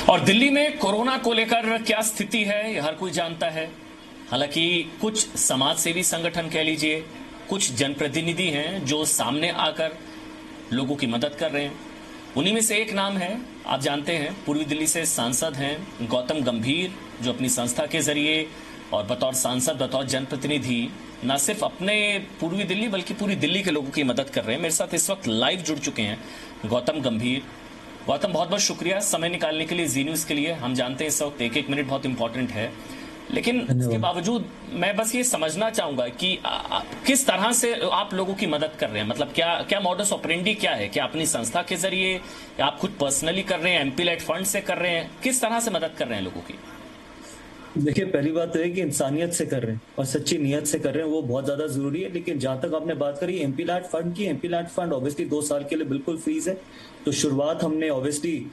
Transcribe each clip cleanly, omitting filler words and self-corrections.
और दिल्ली में कोरोना को लेकर क्या स्थिति है, यह हर कोई जानता है। हालांकि कुछ समाज सेवी संगठन कह लीजिए, कुछ जनप्रतिनिधि हैं जो सामने आकर लोगों की मदद कर रहे हैं। उन्हीं में से एक नाम है, आप जानते हैं, पूर्वी दिल्ली से सांसद हैं गौतम गंभीर, जो अपनी संस्था के जरिए और बतौर सांसद, बतौर जनप्रतिनिधि न सिर्फ अपने पूर्वी दिल्ली बल्कि पूरी दिल्ली के लोगों की मदद कर रहे हैं। मेरे साथ इस वक्त लाइव जुड़ चुके हैं गौतम गंभीर। गौतम, बहुत बहुत शुक्रिया समय निकालने के लिए जी न्यूज़ के लिए। हम जानते हैं इस वक्त एक एक मिनट बहुत इंपॉर्टेंट है, लेकिन इसके बावजूद मैं बस ये समझना चाहूंगा कि किस तरह से आप लोगों की मदद कर रहे हैं। मतलब क्या मॉडस ऑपरेंडी क्या है? क्या अपनी संस्था के जरिए, या आप खुद पर्सनली कर रहे हैं, एमपी लेड फंड से कर रहे हैं? किस तरह से मदद कर रहे हैं लोगों की? देखिए, पहली बात तो है कि इंसानियत से कर रहे हैं और सच्ची नियत से कर रहे हैं, वो बहुत ज्यादा जरूरी है। लेकिन जहां तक आपने बात करी एमपी लैड फंड की, एमपी लैड फंड ऑब्वियसली 2 साल के लिए बिल्कुल फ्रीज है। तो शुरुआत हमने ऑब्वियसली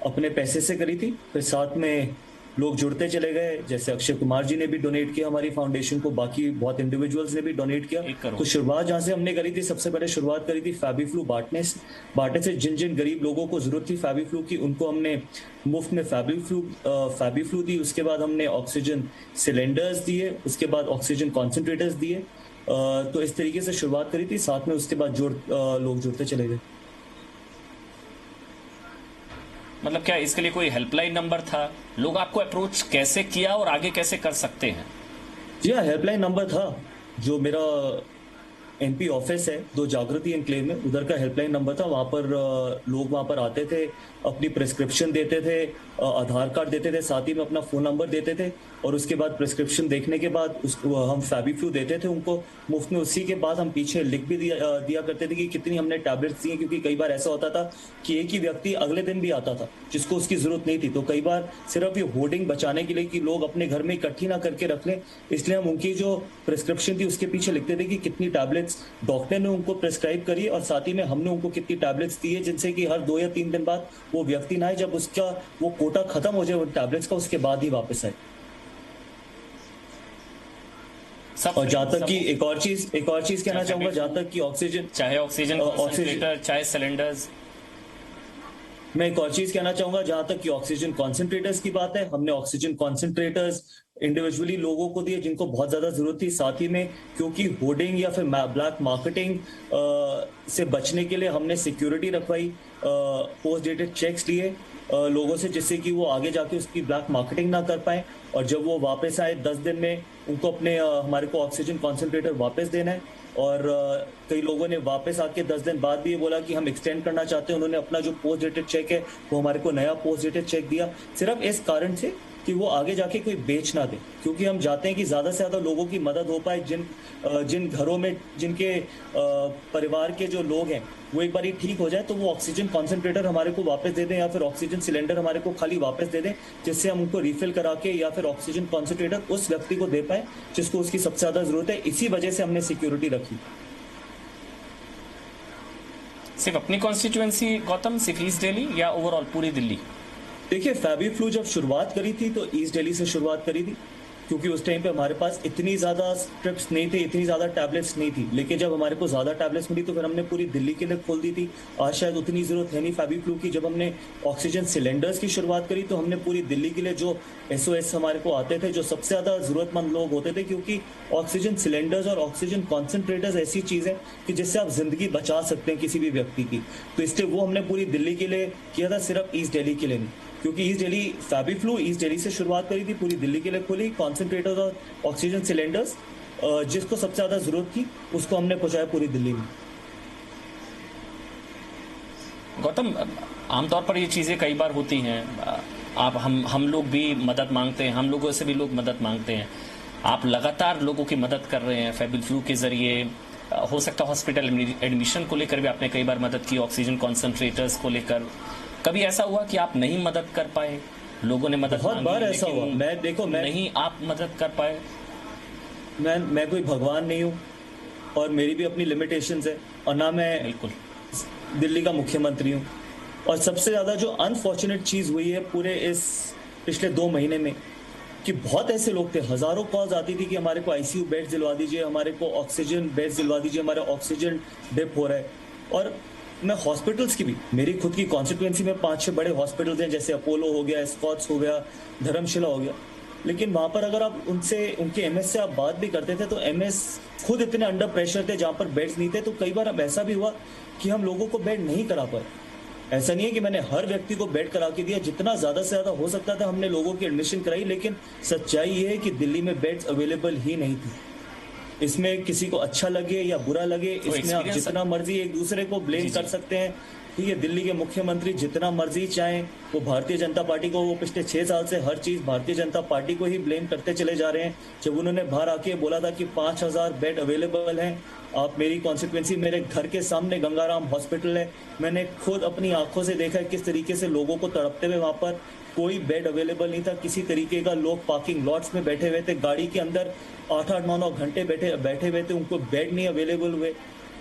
अपने पैसे से करी थी, फिर साथ में लोग जुड़ते चले गए। जैसे अक्षय कुमार जी ने भी डोनेट किया हमारी फाउंडेशन को, बाकी बहुत इंडिविजुअल्स ने भी डोनेट किया। तो शुरुआत जहां से हमने करी थी, सबसे पहले शुरुआत करी थी फैबीफ्लू बांटने से। जिन जिन गरीब लोगों को जरूरत थी फैबीफ्लू की, उनको हमने मुफ्त में फैबीफ्लू दी। उसके बाद हमने ऑक्सीजन सिलेंडर्स दिए, उसके बाद ऑक्सीजन कॉन्सेंट्रेटर्स दिए। तो इस तरीके से शुरुआत करी थी, साथ में उसके बाद लोग जुड़ते चले गए। मतलब क्या इसके लिए कोई हेल्पलाइन नंबर था? लोग आपको अप्रोच कैसे किया और आगे कैसे कर सकते हैं? जी हाँ, हेल्पलाइन नंबर था। जो मेरा एमपी ऑफिस है, 2 जागृति एनक्लेव में, उधर का हेल्पलाइन नंबर था। वहां पर लोग वहां पर आते थे, अपनी प्रिस्क्रिप्शन देते थे, आधार कार्ड देते थे, साथ ही में अपना फोन नंबर देते थे। और उसके बाद प्रिस्क्रिप्शन देखने के बाद उसको हम फैबीफ्लू देते थे उनको मुफ्त में। उसी के बाद हम पीछे लिख भी दिया करते थे कि कितनी हमने टैबलेट्स दी हैं, क्योंकि कई बार ऐसा होता था कि एक ही व्यक्ति अगले दिन भी आता था जिसको उसकी जरूरत नहीं थी। तो कई बार सिर्फ ये होर्डिंग बचाने के लिए कि लोग अपने घर में इकट्ठी ना करके रख लें, इसलिए हम उनकी जो प्रिस्क्रिप्शन थी उसके पीछे लिखते थे कि कितनी टैबलेट्स डॉक्टर ने उनको प्रिस्क्राइब करी, और साथ ही में हमने उनको कितनी टैबलेट्स दी है, जिनसे कि हर 2 या 3 दिन बाद वो व्यक्ति ना आए, जब उसका वो कोटा खत्म हो जाए वो टैबलेट्स का, उसके बाद ही वापस आए। और जहां तक कि एक और चीज कहना चाहूंगा, जहां तक कि ऑक्सीजन, चाहे ऑक्सीजन चाहे सिलेंडर्स, मैं एक और चीज कहना चाहूंगा, जहां तक कि ऑक्सीजन कॉन्सेंट्रेटर्स की बात है, हमने ऑक्सीजन कॉन्सेंट्रेटर्स इंडिविजुअली लोगों को दिए जिनको बहुत ज्यादा जरूरत थी। साथ ही में क्योंकि होर्डिंग या फिर ब्लैक मार्केटिंग से बचने के लिए हमने सिक्योरिटी रखवाई, पोस्ट डेटेड चेक्स लिए लोगों से, जिससे कि वो आगे जाके उसकी ब्लैक मार्केटिंग ना कर पाए। और जब वो वापस आए 10 दिन में, उनको अपने हमारे को ऑक्सीजन कॉन्सेंट्रेटर वापस देना है। और कई लोगों ने वापस आके 10 दिन बाद भी ये बोला कि हम एक्सटेंड करना चाहते हैं। उन्होंने अपना जो पोस्ट डेटेड चेक है वो हमारे को नया पोस्ट डेटेड चेक दिया, सिर्फ इस कारण से कि वो आगे जाके कोई बेच ना दे। क्योंकि हम चाहते हैं कि ज्यादा से ज्यादा लोगों की मदद हो पाए, जिन घरों में जिनके परिवार के जो लोग हैं वो एक बार ठीक हो जाए, तो वो ऑक्सीजन कॉन्सेंट्रेटर हमारे को वापस दे दें, या फिर ऑक्सीजन सिलेंडर हमारे को खाली वापस दे दें, जिससे हम उनको रिफिल करा के या फिर ऑक्सीजन कॉन्सेंट्रेटर उस व्यक्ति को दे पाए जिसको उसकी सबसे ज्यादा जरूरत है। इसी वजह से हमने सिक्योरिटी रखी। सिर्फ अपनी कॉन्स्टिट्यूएंसी गौतम, सिर्फ ईस्ट दिल्ली या ओवरऑल पूरी दिल्ली? देखिए, फैबीफ्लू जब शुरुआत करी थी तो ईस्ट दिल्ली से शुरुआत करी थी, क्योंकि उस टाइम पे हमारे पास इतनी ज्यादा स्ट्रिप्स नहीं थे, इतनी ज्यादा टैबलेट्स नहीं थी। लेकिन जब हमारे को ज्यादा टैबलेट्स मिली तो फिर हमने पूरी दिल्ली के लिए खोल दी थी। आज शायद उतनी जरूरत है नहीं फैबीफ्लू की। जब हमने ऑक्सीजन सिलेंडर्स की शुरुआत करी तो हमने पूरी दिल्ली के लिए जो SOS हमारे को आते थे, जो सबसे ज्यादा जरूरतमंद लोग होते थे, क्योंकि ऑक्सीजन सिलेंडर्स और ऑक्सीजन कॉन्सेंट्रेटर्स ऐसी चीज है कि जिससे आप जिंदगी बचा सकते हैं किसी भी व्यक्ति की। तो इसलिए वो हमने पूरी दिल्ली के लिए किया था, सिर्फ ईस्ट दिल्ली के लिए नहीं। क्योंकि ईस्ट दिल्ली फैबीफ्लू ईस्ट दिल्ली से शुरुआत करी थी, पूरी दिल्ली के लिए खोली। कॉन्सेंट्रेटर्स और ऑक्सीजन सिलेंडर्स जिसको सबसे ज्यादा जरूरत थी उसको हमने पहुंचाया पूरी दिल्ली में। गौतम, आमतौर पर ये चीज़ें कई बार होती हैं, आप हम लोग भी मदद मांगते हैं, हम लोगों से भी लोग मदद मांगते हैं। आप लगातार लोगों की मदद कर रहे हैं फैबीफ्लू के जरिए। हो सकता है हॉस्पिटल एडमिशन को लेकर भी आपने कई बार मदद की, ऑक्सीजन कॉन्सेंट्रेटर्स को लेकर। कभी ऐसा हुआ कि आप नहीं मदद कर पाए, लोगों ने मदद बहुत बार ऐसा हुआ। मैं नहीं आप मदद कर पाए? मैं कोई भगवान नहीं हूँ, और मेरी भी अपनी लिमिटेशंस है, और ना मैं बिल्कुल दिल्ली का मुख्यमंत्री हूँ। और सबसे ज्यादा जो अनफॉर्चुनेट चीज हुई है पूरे इस पिछले 2 महीने में, कि बहुत ऐसे लोग थे, हजारों कॉल्स आती थी कि हमारे को ICU बेड्स दिलवा दीजिए, हमारे को ऑक्सीजन बेड्स दिलवा दीजिए, हमारा ऑक्सीजन डिप हो रहा है। और मैं हॉस्पिटल्स की भी, मेरी खुद की कॉन्स्टिट्यूएंसी में 5-6 बड़े हॉस्पिटल्स हैं, जैसे अपोलो हो गया, स्कॉट्स हो गया, धर्मशिला हो गया। लेकिन वहां पर अगर आप उनसे, उनके एमएस से आप बात भी करते थे तो एमएस खुद इतने अंडर प्रेशर थे जहां पर बेड्स नहीं थे। तो कई बार अब ऐसा भी हुआ कि हम लोगों को बेड नहीं करा पाए। ऐसा नहीं है कि मैंने हर व्यक्ति को बेड करा के दिया, जितना ज्यादा से ज्यादा हो सकता था हमने लोगों की एडमिशन कराई, लेकिन सच्चाई ये है कि दिल्ली में बेड्स अवेलेबल ही नहीं थी। इसमें किसी को अच्छा लगे या बुरा लगे, इसमें आप जितना मर्जी एक दूसरे को ब्लेम कर सकते हैं। ठीक है, दिल्ली के मुख्यमंत्री जितना मर्जी चाहें, वो भारतीय जनता पार्टी को, वो पिछले 6 साल से हर चीज भारतीय जनता पार्टी को ही ब्लेम करते चले जा रहे हैं। जब उन्होंने बाहर आके बोला था कि 5000 बेड अवेलेबल हैं, आप मेरी कॉन्स्टिट्यूएंसी, मेरे घर के सामने गंगाराम हॉस्पिटल है, मैंने खुद अपनी आंखों से देखा है किस तरीके से लोगों को तड़पते हुए, वहां पर कोई बेड अवेलेबल नहीं था किसी तरीके का। लोग पार्किंग लॉट्स में बैठे हुए थे, गाड़ी के अंदर 8-8, 9-9 घंटे बैठे हुए थे, उनको बेड नहीं अवेलेबल हुए।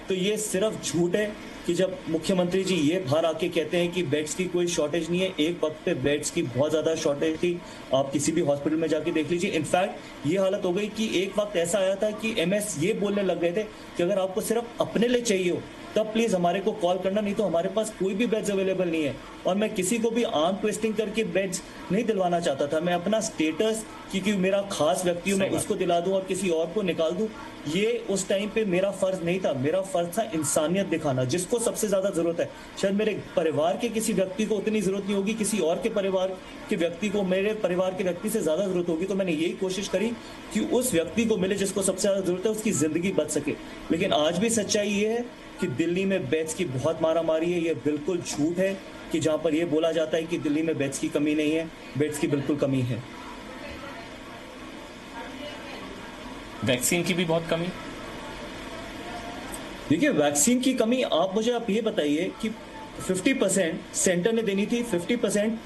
तो ये सिर्फ झूठ है कि जब मुख्यमंत्री जी ये बाहर आके कहते हैं कि बेड्स की कोई शॉर्टेज नहीं है, एक वक्त पे बेड्स की बहुत ज्यादा शॉर्टेज थी। आप किसी भी हॉस्पिटल में जाके देख लीजिए। इनफैक्ट ये हालत हो गई कि एक वक्त ऐसा आया था कि एमएस ये बोलने लग गए थे कि अगर आपको सिर्फ अपने लिए चाहिए हो तब प्लीज हमारे को कॉल करना, नहीं तो हमारे पास कोई भी बेड्स अवेलेबल नहीं है। और मैं किसी को भी आर्म ट्विस्टिंग करके बेड्स नहीं दिलवाना चाहता था। मैं अपना स्टेटस, क्योंकि मेरा खास व्यक्ति हूं, मैं उसको दिला दूं और किसी और को निकाल दूं, ये उस टाइम पे मेरा फर्ज नहीं था। मेरा फर्ज था इंसानियत दिखाना, जिसको सबसे ज्यादा जरूरत है। शायद मेरे परिवार के किसी व्यक्ति को उतनी जरूरत नहीं होगी, किसी और के परिवार के व्यक्ति को मेरे परिवार के व्यक्ति से ज्यादा जरूरत होगी। तो मैंने यही कोशिश करी कि उस व्यक्ति को मिले जिसको सबसे ज्यादा जरूरत है, उसकी जिंदगी बच सके। लेकिन आज भी सच्चाई ये है कि दिल्ली में बेड्स की बहुत मारामारी है। ये बिल्कुल झूठ है कि जहां पर ये बोला जाता है कि दिल्ली में बेड्स की कमी नहीं है, बेड्स की बिल्कुल कमी है। वैक्सीन की भी बहुत कमी। देखिए, वैक्सीन की कमी, आप ये बताइए कि 50% सेंटर ने देनी थी, 50%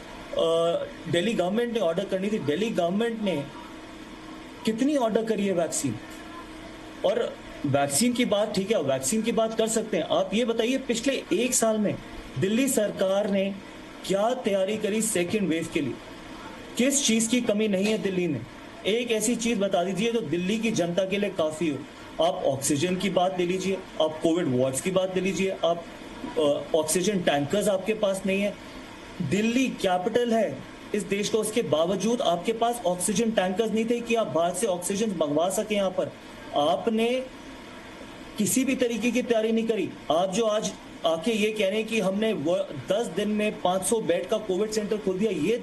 दिल्ली गवर्नमेंट ने ऑर्डर करनी थी। दिल्ली गवर्नमेंट ने कितनी ऑर्डर करी है वैक्सीन? और वैक्सीन की बात, ठीक है, वैक्सीन की बात कर सकते हैं। आप ये बताइए पिछले 1 साल में दिल्ली सरकार ने क्या तैयारी करी सेकेंड वेव के लिए? किस चीज की कमी नहीं है दिल्ली में? एक ऐसी चीज बता दीजिए जो दिल्ली की जनता के लिए काफी हो। आप ऑक्सीजन की बात ले लीजिए, आप कोविड वार्ड्स की बात ले लीजिए, आप ऑक्सीजन टैंकर्स आपके पास नहीं है। दिल्ली कैपिटल है इस देश का, उसके बावजूद आपके पास ऑक्सीजन टैंकर्स नहीं थे कि आप बाहर से ऑक्सीजन मंगवा सके। यहाँ पर आपने किसी भी तरीके की तैयारी नहीं करी। आप जो आज आके ये कह रहे हैं कि हमने 10 दिन में 500 बेड का कोविड सेंटर खोल दिया, ये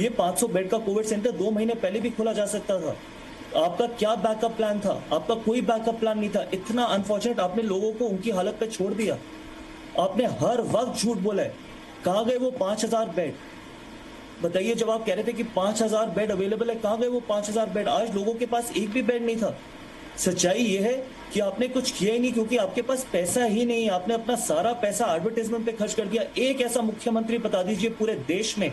500 बेड का कोविड सेंटर 2 महीने पहले भी खोला जा सकता था। आपका क्या बैकअप प्लान था? आपका कोई बैकअप प्लान नहीं था। इतना अनफॉर्चुनेट, आपने लोगों को उनकी हालत पे छोड़ दिया। आपने हर वक्त झूठ बोला है। कहाँ गए वो 5000 बेड? बताइए, जब आप कह रहे थे कि 5000 बेड अवेलेबल है, कहाँ गए वो 5000 बेड? आज लोगों के पास एक भी बेड नहीं था। सच्चाई ये है कि आपने कुछ किया ही नहीं, क्योंकि आपके पास पैसा ही नहीं है। आपने अपना सारा पैसा एडवर्टाइजमेंट पे खर्च कर दिया। एक ऐसा मुख्यमंत्री बता दीजिए पूरे देश में,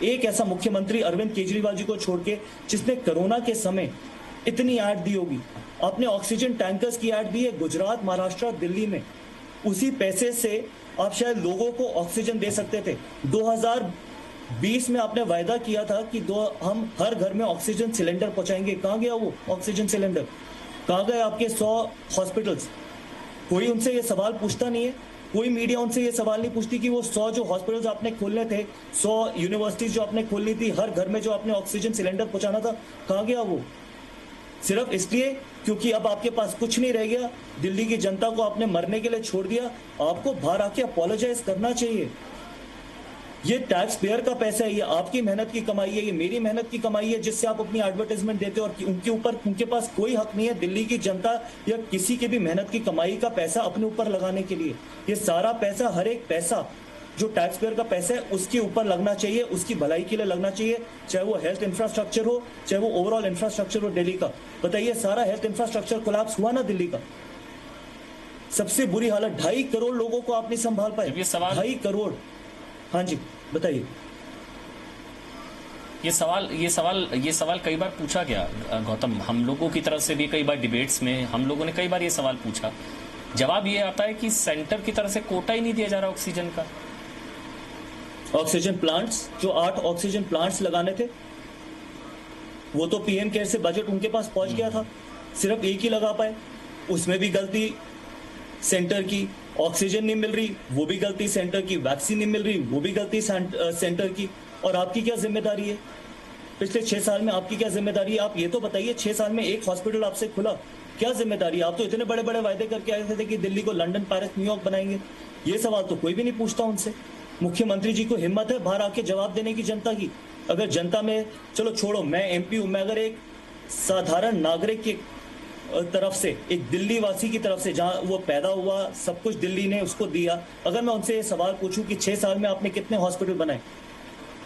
एक ऐसा मुख्यमंत्री अरविंद केजरीवाल जी को छोड़ के, जिसने कोरोना के समय इतनी ऐड दी होगी। आपने ऑक्सीजन टैंकर्स की ऐड दी है गुजरात, महाराष्ट्र, दिल्ली में। उसी पैसे से आप शायद लोगों को ऑक्सीजन दे सकते थे। 2020 में आपने वायदा किया था कि हम हर घर में ऑक्सीजन सिलेंडर पहुंचाएंगे। कहाँ गया वो ऑक्सीजन सिलेंडर? कहाँ गए आपके 100 हॉस्पिटल्स? कोई उनसे ये सवाल पूछता नहीं है। कोई मीडिया उनसे ये सवाल नहीं पूछती कि वो 100 जो हॉस्पिटल्स आपने खोलने थे, 100 यूनिवर्सिटीज जो आपने खोलनी थी, हर घर में जो आपने ऑक्सीजन सिलेंडर पहुंचाना था, कहाँ गया वो? सिर्फ इसलिए क्योंकि अब आपके पास कुछ नहीं रह गया, दिल्ली की जनता को आपने मरने के लिए छोड़ दिया। आपको बाहर आके अपोलोजाइज करना चाहिए। ये टैक्स पेयर का पैसा है, ये आपकी मेहनत की कमाई है, ये मेरी मेहनत की कमाई है, जिससे आप अपनी एडवर्टाइजमेंट देते हो। और उनके पास कोई हक नहीं है दिल्ली की जनता या किसी के भी मेहनत की कमाई का पैसा अपने ऊपर लगाने के लिए। ये सारा पैसा, हर एक पैसा जो टैक्स पेयर का पैसा है, उसके ऊपर लगना चाहिए, उसकी भलाई के लिए लगना चाहिए। चाहे वो हेल्थ इंफ्रास्ट्रक्चर हो, चाहे वो ओवरऑल इंफ्रास्ट्रक्चर हो दिल्ली का। बताइए, सारा हेल्थ इंफ्रास्ट्रक्चर कोलैप्स हुआ ना दिल्ली का। सबसे बुरी हालत, 2.5 करोड़ लोगों को आप नहीं संभाल पाए। 2.5 करोड़। हाँ जी, बताइए। ये सवाल कई बार पूछा गया गौतम, हम लोगों की तरफ से भी कई बार डिबेट्स में हम लोगों ने कई बार ये सवाल पूछा। जवाब ये आता है कि सेंटर की तरफ से कोटा ही नहीं दिया जा रहा ऑक्सीजन का। ऑक्सीजन प्लांट्स, जो 8 ऑक्सीजन प्लांट्स लगाने थे, वो तो पीएम केयर से बजट उनके पास पहुंच गया था, सिर्फ एक ही लगा पाए। उसमें भी गलती सेंटर की, ऑक्सीजन नहीं मिल रही, वो भी गलती सेंटर की, वैक्सीन नहीं मिल रही, वो भी गलती सेंटर की। और आपकी क्या जिम्मेदारी है? पिछले 6 साल में आपकी क्या जिम्मेदारी है? आप ये तो बताइए, 6 साल में एक हॉस्पिटल आपसे खुला, क्या जिम्मेदारी है? आप तो इतने बड़े बड़े वायदे करके आए थे कि दिल्ली को लंदन, पेरिस, न्यूयॉर्क बनाएंगे। ये सवाल तो कोई भी नहीं पूछता उनसे। मुख्यमंत्री जी को हिम्मत है बाहर आके जवाब देने की जनता की? अगर जनता में, चलो छोड़ो, मैं एमपी हूं, मैं अगर एक साधारण नागरिक की तरफ से, एक दिल्ली वासी की तरफ से, जहां वो पैदा हुआ, सब कुछ दिल्ली ने उसको दिया, अगर मैं उनसे ये सवाल पूछूं कि 6 साल में आपने कितने हॉस्पिटल बनाए,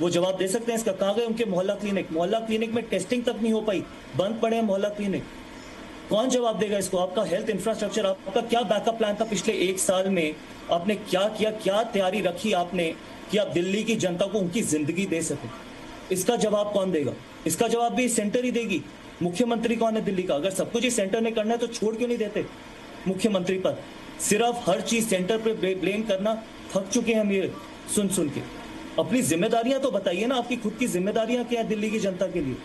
वो जवाब दे सकते हैं इसका? कहां गए उनके मोहल्ला क्लिनिक? मोहल्ला क्लिनिक में टेस्टिंग तक नहीं हो पाई, बंद पड़े हैं मोहल्ला क्लिनिक। कौन जवाब देगा इसको? आपका हेल्थ इंफ्रास्ट्रक्चर, आपका क्या बैकअप प्लान था पिछले 1 साल में? आपने क्या किया, क्या तैयारी रखी आपने कि आप दिल्ली की जनता को उनकी जिंदगी दे सके? इसका जवाब कौन देगा? इसका जवाब भी सेंटर ही देगी। मुख्यमंत्री कौन है दिल्ली का? अगर सब कुछ ही सेंटर ने करना है तो छोड़ क्यों नहीं देते मुख्यमंत्री पद? सिर्फ हर चीज सेंटर पे ब्लेम करना थक चुके हैं हम ये सुन सुन के। अपनी जिम्मेदारियां तो बताइए ना, आपकी खुद की जिम्मेदारियां क्या है दिल्ली की जनता के लिए?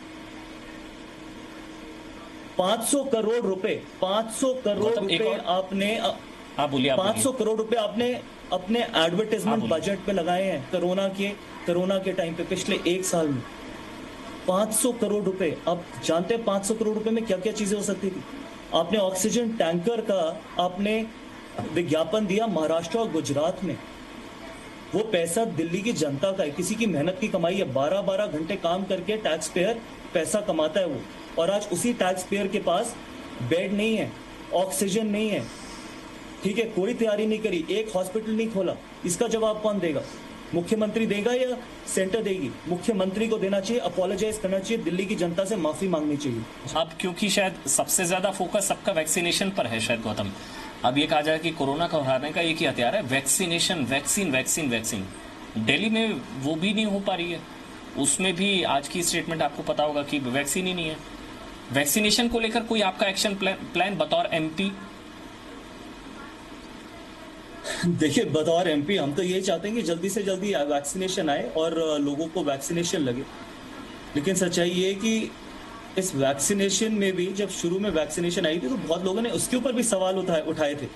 500 करोड़ रुपए, 500 करोड़ रुपए आपने, आप बोलिए, 500 करोड़ रुपए आपने अपने एडवर्टाइजमेंट बजट पे लगाए हैं कोरोना के टाइम पे पिछले 1 साल में। 500 करोड़ रुपए। आप जानते हैं 500 करोड़ रुपए में क्या क्या चीजें हो सकती थी? आपने ऑक्सीजन टैंकर का आपने विज्ञापन दिया महाराष्ट्र और गुजरात में। वो पैसा दिल्ली की जनता का है, किसी की मेहनत की कमाई है। 12-12 घंटे काम करके टैक्स पेयर पैसा कमाता है वो, और आज उसी टैक्स पेयर के पास बेड नहीं है, ऑक्सीजन नहीं है, ठीक है, कोई तैयारी नहीं करी, एक हॉस्पिटल नहीं खोला। इसका जवाब कौन देगा? मुख्यमंत्री देगा या सेंटर देगी? मुख्यमंत्री को देना चाहिए, अपोलोजाइज करना चाहिए, दिल्ली की जनता से माफी मांगनी चाहिए। अब क्योंकि शायद सबसे ज्यादा फोकस सबका वैक्सीनेशन पर है शायद गौतम, अब ये कहा जाए कि कोरोना को हराने का एक ही हथियार है vaccination, vaccine vaccine vaccine. Delhi में वो भी नहीं हो पा रही है, उसमें भी आज की स्टेटमेंट आपको पता होगा कि वैक्सीन ही नहीं है। वैक्सीनेशन को लेकर कोई आपका एक्शन प्लान बतौर एमपी? देखिए, बतौर एमपी हम तो यही चाहते हैं कि जल्दी से जल्दी वैक्सीनेशन आए और लोगों को वैक्सीनेशन लगे। लेकिन सच्चाई ये है कि इस वैक्सीनेशन में भी, जब शुरू में वैक्सीनेशन आई थी तो बहुत लोगों ने उसके ऊपर भी सवाल उठाए थे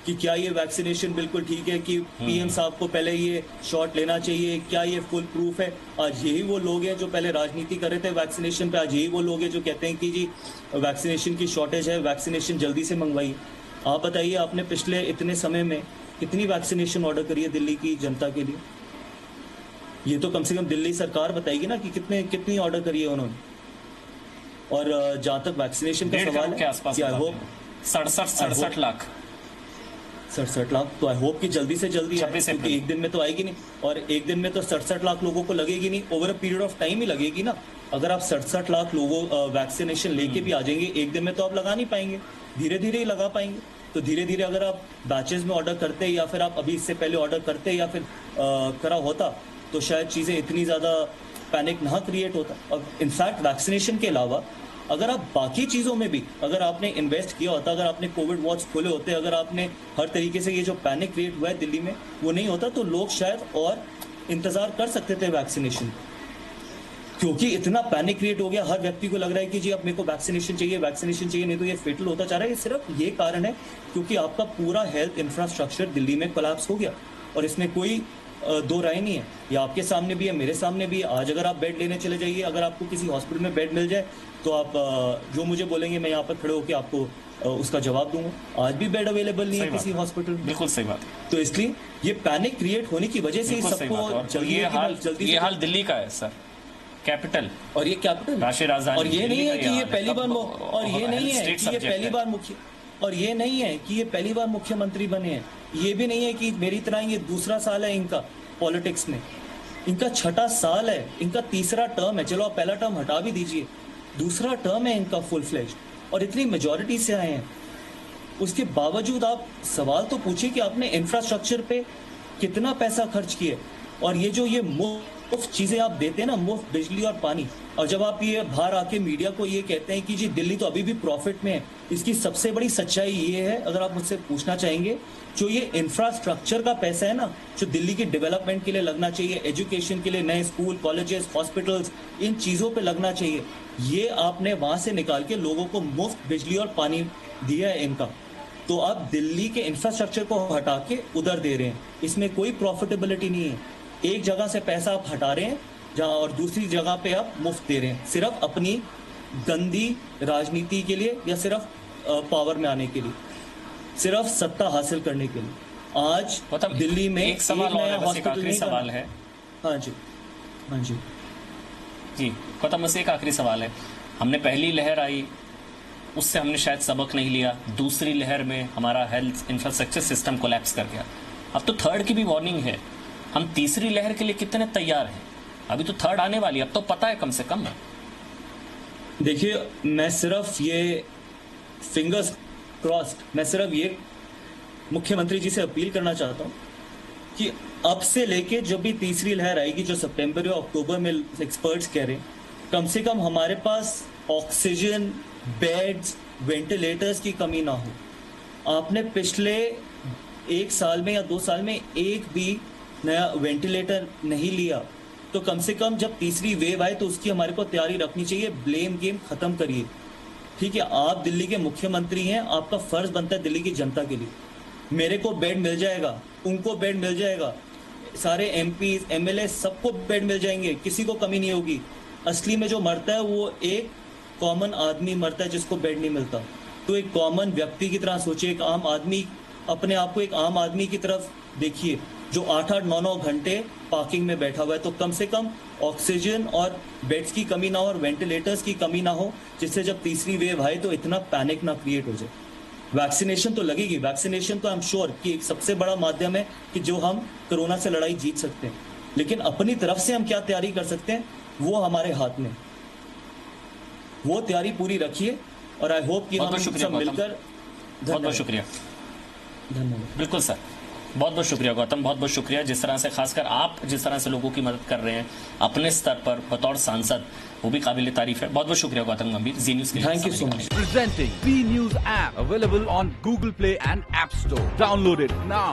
कि क्या ये वैक्सीनेशन बिल्कुल ठीक है, कि पीएम साहब को पहले ये शॉट लेना चाहिए, क्या ये फुल प्रूफ है? आज यही वो लोग हैं जो पहले राजनीति कर रहे थे वैक्सीनेशन पे, आज यही वो लोग हैं जो कहते हैं कि जी वैक्सीनेशन की शॉर्टेज है, वैक्सीनेशन जल्दी से मंगवाइए। आप बताइए, आपने पिछले इतने समय में कितनी वैक्सीनेशन ऑर्डर करी है दिल्ली की जनता के लिए? ये तो कम से कम दिल्ली सरकार बताएगी ना कि कितनी ऑर्डर करी है उन्होंने। और जहां तक वैक्सीनेशन का सवाल है, के आसपास 67 लाख 67 लाख, तो आई होप कि जल्दी से जल्दी आए, क्योंकि एक दिन में तो आएगी नहीं, और एक दिन में तो 67 लाख लोगों को लगेगी नहीं, over a period of time ही लगेगी ना। अगर आप 67 लाख लोगों वैक्सीनेशन लेके भी आ जाएंगे एक दिन में, तो आप लगा नहीं पाएंगे, धीरे धीरे ही लगा पाएंगे। तो धीरे धीरे अगर आप बैचेस में ऑर्डर करते, या फिर आप अभी इससे पहले ऑर्डर करते, या फिर करा होता, तो शायद चीजें इतनी ज्यादा पैनिक ना क्रिएट होता। और इनफैक्ट वैक्सीनेशन के अलावा अगर आप बाकी चीजों में भी अगर आपने इन्वेस्ट किया होता, अगर आपने कोविड वार्ड्स खोले होते, अगर आपने हर तरीके से, ये जो पैनिक क्रिएट हुआ है दिल्ली में वो नहीं होता, तो लोग शायद और इंतजार कर सकते थे वैक्सीनेशन। क्योंकि इतना पैनिक क्रिएट हो गया, हर व्यक्ति को लग रहा है कि जी अब मेरे को वैक्सीनेशन चाहिए, वैक्सीनेशन चाहिए, नहीं तो ये फेटल होता जा रहा है। ये सिर्फ ये कारण है क्योंकि आपका पूरा हेल्थ इंफ्रास्ट्रक्चर दिल्ली में कोलैप्स हो गया, और इसमें कोई दो राय नहीं है। ये आपके सामने भी है, मेरे सामने भी है। आज अगर आप बेड लेने चले जाइए, अगर आपको किसी हॉस्पिटल में बेड मिल जाए, तो आप जो मुझे बोलेंगे मैं यहाँ पर खड़े होकर आपको उसका जवाब दूंगा। आज भी बेड अवेलेबल नहीं है किसी हॉस्पिटल में। बिल्कुल सही बात। तो इसलिए ये पैनिक क्रिएट होने की वजह से सबको जल्दी, ये हाल दिल्ली का है सर, कैपिटल, और ये कैपिटल राष्ट्रीय राजधानी, और ये नहीं है कि ये पहली बार, और ये नहीं है कि ये पहली बार और ये नहीं है कि ये पहली बार मुख्यमंत्री बने हैं। ये भी नहीं है कि मेरी तरह ये दूसरा साल है इनका पॉलिटिक्स में, इनका 6ठा साल है, इनका 3रा टर्म है। चलो आप पहला टर्म हटा भी दीजिए, 2रा टर्म है इनका फुल फ्लेज, और इतनी मेजॉरिटी से आए हैं। उसके बावजूद आप सवाल तो पूछिए कि आपने इंफ्रास्ट्रक्चर पे कितना पैसा खर्च किया। और ये जो ये मुफ्त चीजें आप देते हैं ना, मुफ्त बिजली और पानी, और जब आप ये बाहर आके मीडिया को ये कहते हैं कि जी दिल्ली तो अभी भी प्रॉफिट में है, इसकी सबसे बड़ी सच्चाई ये है, अगर आप मुझसे पूछना चाहेंगे, जो ये इंफ्रास्ट्रक्चर का पैसा है ना, जो दिल्ली की डेवलपमेंट के लिए लगना चाहिए, एजुकेशन के लिए, नए स्कूल, कॉलेजेस, हॉस्पिटल्स, इन चीजों पे लगना चाहिए, ये आपने वहां से निकाल के लोगों को मुफ्त बिजली और पानी दिया है इनका। तो आप दिल्ली के इंफ्रास्ट्रक्चर को हटा के उधर दे रहे हैं, इसमें कोई प्रॉफिटेबिलिटी नहीं है। एक जगह से पैसा आप हटा रहे हैं जहां, और दूसरी जगह पे आप मुफ्त दे रहे हैं, सिर्फ अपनी गंदी राजनीति के लिए या सिर्फ पावर में आने के लिए, सिर्फ सत्ता हासिल करने के लिए। आज दिल्ली में एक सवाल और है, बस एक आखिरी सवाल है। हाँ जी, हाँ जी जी गौतम, बस एक आखिरी सवाल है। हमने पहली लहर आई, उससे हमने शायद सबक नहीं लिया, दूसरी लहर में हमारा हेल्थ इंफ्रास्ट्रक्चर सिस्टम कोलैप्स कर गया। अब तो थर्ड की भी वार्निंग है, हम तीसरी लहर के लिए कितने तैयार हैं? अभी तो थर्ड आने वाली है, अब तो पता है कम से कम। देखिए, मैं सिर्फ ये फिंगर्स क्रॉस्ड, मैं सिर्फ ये मुख्यमंत्री जी से अपील करना चाहता हूँ कि अब से लेके जब भी तीसरी लहर आएगी, जो सितंबर या अक्टूबर में एक्सपर्ट्स कह रहे हैं, कम से कम हमारे पास ऑक्सीजन, बेड्स, वेंटिलेटर्स की कमी ना हो। आपने पिछले 1 साल में या 2 साल में एक भी नया वेंटिलेटर नहीं लिया, तो कम से कम जब तीसरी वेव आए तो उसकी हमारे को तैयारी रखनी चाहिए। ब्लेम गेम खत्म करिए, ठीक है? आप दिल्ली के मुख्यमंत्री हैं, आपका फर्ज बनता है दिल्ली की जनता के लिए। मेरे को बेड मिल जाएगा, उनको बेड मिल जाएगा, सारे एमपी, एमएलए सबको बेड मिल जाएंगे, किसी को कमी नहीं होगी। असली में जो मरता है वो एक कॉमन आदमी मरता है जिसको बेड नहीं मिलता। तो एक कॉमन व्यक्ति की तरह सोचिए, एक आम आदमी, अपने आप को एक आम आदमी की तरफ देखिए जो 8-8, 9-9 घंटे पार्किंग में बैठा हुआ है। तो कम से कम ऑक्सीजन और बेड्स की कमी ना हो और वेंटिलेटर्स की कमी ना हो, जिससे जब तीसरी वेव आए तो इतना पैनिक ना क्रिएट हो जाए। वैक्सीनेशन तो लगेगी, वैक्सीनेशन तो आई एम श्योर कि एक सबसे बड़ा माध्यम है कि जो हम कोरोना से लड़ाई जीत सकते हैं, लेकिन अपनी तरफ से हम क्या तैयारी कर सकते हैं वो हमारे हाथ में। वो तैयारी पूरी रखिए और आई होप कि हम सब मिलकर। बहुत बहुत शुक्रिया। धन्यवाद। बिल्कुल सर, बहुत बहुत शुक्रिया गौतम, बहुत बहुत शुक्रिया। जिस तरह से, खासकर आप जिस तरह से लोगों की मदद कर रहे हैं अपने स्तर पर बतौर सांसद, वो भी काबिल तारीफ है। बहुत बहुत शुक्रिया गौतम गंभीर, जी न्यूज़ के लिए। Thank you so much. Presenting B News app, available on Google Play and App Store. Download it now.